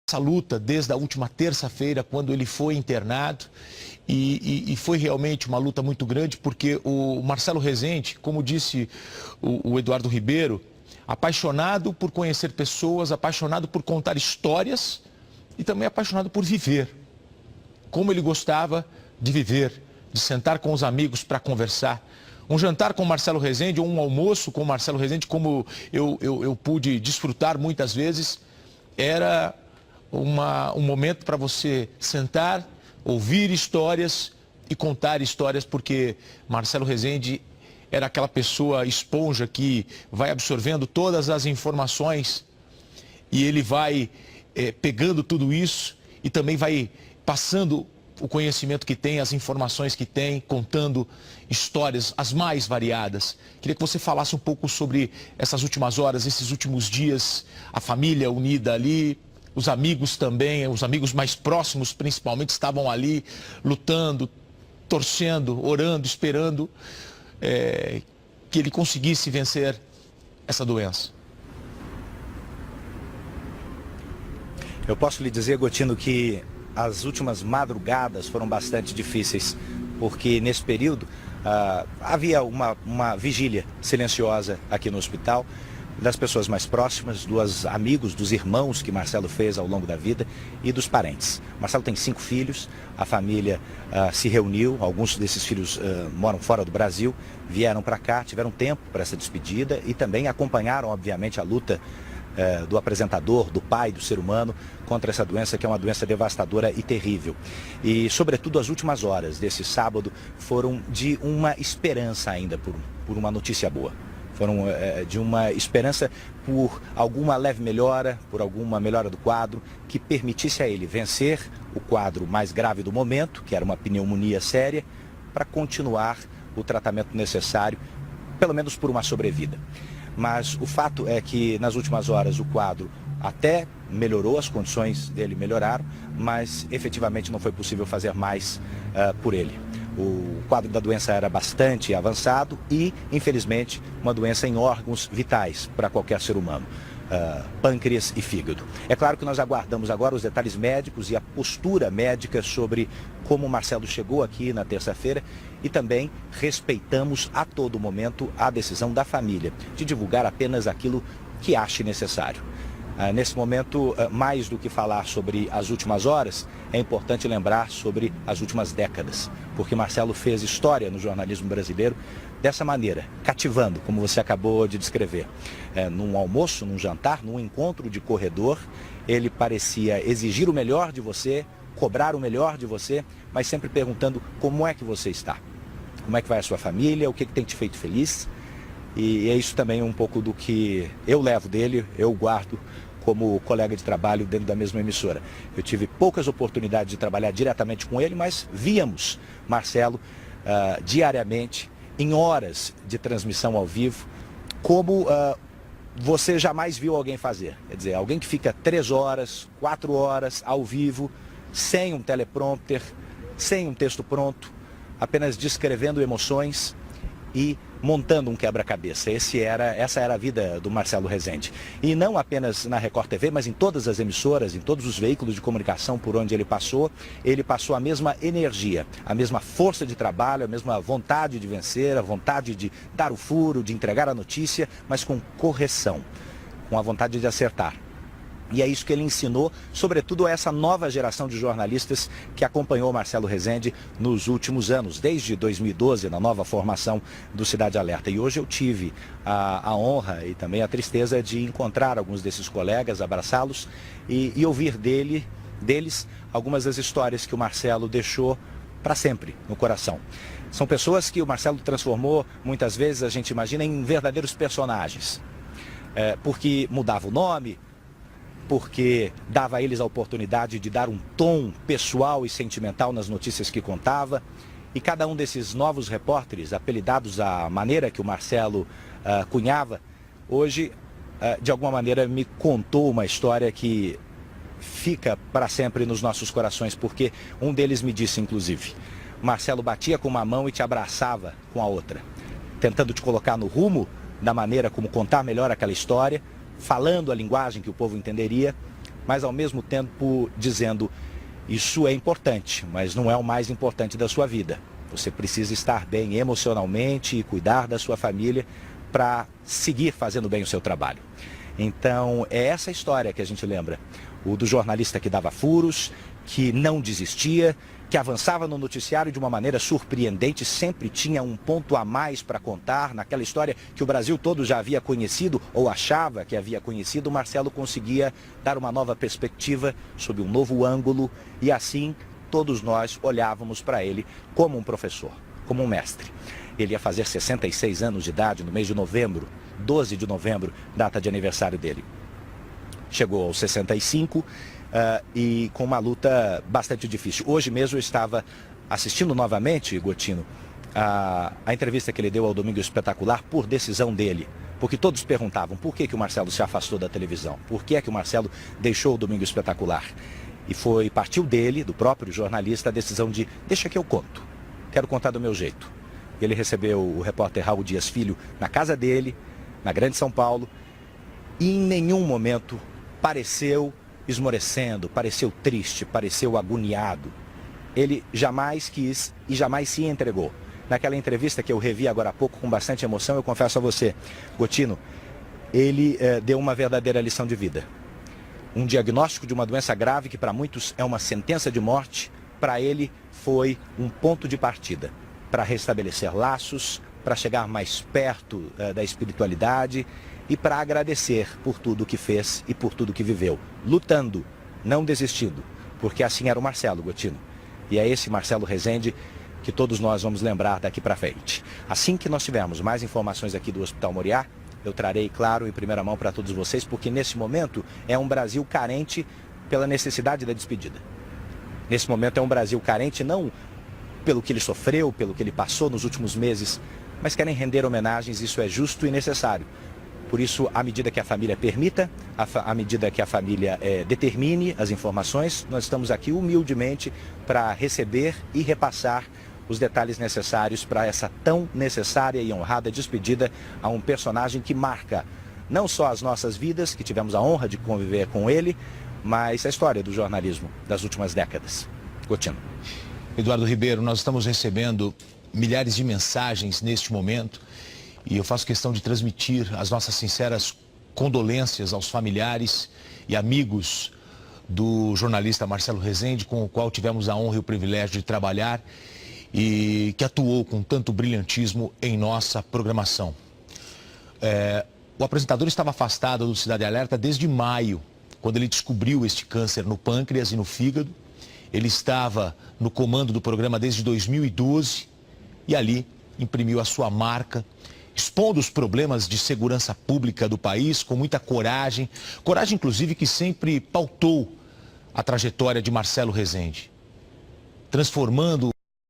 essa luta desde a última terça-feira, quando ele foi internado, e foi realmente uma luta muito grande, porque o Marcelo Rezende, como disse o Eduardo Ribeiro, apaixonado por conhecer pessoas, apaixonado por contar histórias e também apaixonado por viver. Como ele gostava de viver, de sentar com os amigos para conversar. Um jantar com o Marcelo Rezende ou um almoço com o Marcelo Rezende, como eu pude desfrutar muitas vezes, era um momento para você sentar, ouvir histórias e contar histórias, porque Marcelo Rezende era aquela pessoa esponja que vai absorvendo todas as informações e ele vai pegando tudo isso e também vai passando o conhecimento que tem, as informações que tem, contando histórias as mais variadas. Queria que você falasse um pouco sobre essas últimas horas, esses últimos dias, a família unida ali, os amigos também, os amigos mais próximos principalmente estavam ali lutando, torcendo, orando, esperando que ele conseguisse vencer essa doença. Eu posso lhe dizer, Gotino, que as últimas madrugadas foram bastante difíceis, porque nesse período havia uma vigília silenciosa aqui no hospital, das pessoas mais próximas, dos amigos, dos irmãos que Marcelo fez ao longo da vida e dos parentes. Marcelo tem 5 filhos, a família se reuniu, alguns desses filhos moram fora do Brasil, vieram para cá, tiveram tempo para essa despedida e também acompanharam, obviamente, a luta do apresentador, do pai, do ser humano contra essa doença, que é uma doença devastadora e terrível. E, sobretudo, as últimas horas desse sábado foram de uma esperança ainda por uma notícia boa. Foram de uma esperança por alguma leve melhora, por alguma melhora do quadro, que permitisse a ele vencer o quadro mais grave do momento, que era uma pneumonia séria, para continuar o tratamento necessário, pelo menos por uma sobrevida. Mas o fato é que nas últimas horas o quadro até melhorou, as condições dele melhoraram, mas efetivamente não foi possível fazer mais por ele. O quadro da doença era bastante avançado e, infelizmente, uma doença em órgãos vitais para qualquer ser humano, pâncreas e fígado. É claro que nós aguardamos agora os detalhes médicos e a postura médica sobre como o Marcelo chegou aqui na terça-feira e também respeitamos a todo momento a decisão da família de divulgar apenas aquilo que ache necessário. Nesse momento, mais do que falar sobre as últimas horas, é importante lembrar sobre as últimas décadas, porque Marcelo fez história no jornalismo brasileiro dessa maneira, cativando, como você acabou de descrever. Num almoço, num jantar, num encontro de corredor, ele parecia exigir o melhor de você, cobrar o melhor de você, mas sempre perguntando como é que você está, como é que vai a sua família, o que tem te feito feliz. E é isso também um pouco do que eu levo dele, eu guardo como colega de trabalho dentro da mesma emissora. Eu tive poucas oportunidades de trabalhar diretamente com ele, mas víamos Marcelo diariamente, em horas de transmissão ao vivo, como você jamais viu alguém fazer. Quer dizer, alguém que fica 3 horas, 4 horas ao vivo, sem um teleprompter, sem um texto pronto, apenas descrevendo emoções e montando um quebra-cabeça. Essa era a vida do Marcelo Rezende. E não apenas na Record TV, mas em todas as emissoras, em todos os veículos de comunicação por onde ele passou a mesma energia, a mesma força de trabalho, a mesma vontade de vencer, a vontade de dar o furo, de entregar a notícia, mas com correção, com a vontade de acertar. E é isso que ele ensinou, sobretudo a essa nova geração de jornalistas que acompanhou Marcelo Rezende nos últimos anos, desde 2012, na nova formação do Cidade Alerta. E hoje eu tive a honra e também a tristeza de encontrar alguns desses colegas, abraçá-los e ouvir deles algumas das histórias que o Marcelo deixou para sempre no coração. São pessoas que o Marcelo transformou, muitas vezes a gente imagina, em verdadeiros personagens, porque mudava o nome, porque dava a eles a oportunidade de dar um tom pessoal e sentimental nas notícias que contava. E cada um desses novos repórteres, apelidados à maneira que o Marcelo cunhava, hoje, de alguma maneira, me contou uma história que fica para sempre nos nossos corações, porque um deles me disse, inclusive, Marcelo batia com uma mão e te abraçava com a outra, tentando te colocar no rumo da maneira como contar melhor aquela história, falando a linguagem que o povo entenderia, mas ao mesmo tempo dizendo: isso é importante, mas não é o mais importante da sua vida. Você precisa estar bem emocionalmente e cuidar da sua família para seguir fazendo bem o seu trabalho. Então, é essa história que a gente lembra. O do jornalista que dava furos, que não desistia, que avançava no noticiário de uma maneira surpreendente, sempre tinha um ponto a mais para contar. Naquela história que o Brasil todo já havia conhecido, ou achava que havia conhecido, o Marcelo conseguia dar uma nova perspectiva, sob um novo ângulo, e assim todos nós olhávamos para ele como um professor, como um mestre. Ele ia fazer 66 anos de idade no mês de novembro, 12 de novembro, data de aniversário dele. Chegou aos 65 e com uma luta bastante difícil. Hoje mesmo eu estava assistindo novamente, Gotino, a entrevista que ele deu ao Domingo Espetacular por decisão dele. Porque todos perguntavam por que o Marcelo se afastou da televisão, por que é que o Marcelo deixou o Domingo Espetacular. E partiu dele, do próprio jornalista, a decisão de: deixa que eu conto, quero contar do meu jeito. Ele recebeu o repórter Raul Dias Filho na casa dele, na Grande São Paulo, e em nenhum momento pareceu esmorecendo, pareceu triste, pareceu agoniado. Ele jamais quis e jamais se entregou. Naquela entrevista que eu revi agora há pouco com bastante emoção, eu confesso a você, Gotino, ele deu uma verdadeira lição de vida. Um diagnóstico de uma doença grave que para muitos é uma sentença de morte, para ele foi um ponto de partida para restabelecer laços, para chegar mais perto da espiritualidade e para agradecer por tudo que fez e por tudo que viveu, lutando, não desistindo, porque assim era o Marcelo, Gotino. E é esse Marcelo Rezende que todos nós vamos lembrar daqui para frente. Assim que nós tivermos mais informações aqui do Hospital Moriá, eu trarei, claro, em primeira mão para todos vocês, porque nesse momento é um Brasil carente pela necessidade da despedida. Nesse momento é um Brasil carente não pelo que ele sofreu, pelo que ele passou nos últimos meses, mas querem render homenagens, isso é justo e necessário. Por isso, à medida que a família permita, à medida que a família determine as informações, nós estamos aqui humildemente para receber e repassar os detalhes necessários para essa tão necessária e honrada despedida a um personagem que marca não só as nossas vidas, que tivemos a honra de conviver com ele, mas a história do jornalismo das últimas décadas. Gotino. Eduardo Ribeiro, nós estamos recebendo milhares de mensagens neste momento e eu faço questão de transmitir as nossas sinceras condolências aos familiares e amigos do jornalista Marcelo Rezende, com o qual tivemos a honra e o privilégio de trabalhar e que atuou com tanto brilhantismo em nossa programação. O apresentador estava afastado do Cidade Alerta desde maio, quando ele descobriu este câncer no pâncreas e no fígado. Ele estava no comando do programa desde 2012 e ali imprimiu a sua marca, expondo os problemas de segurança pública do país com muita coragem, coragem inclusive que sempre pautou a trajetória de Marcelo Rezende, transformando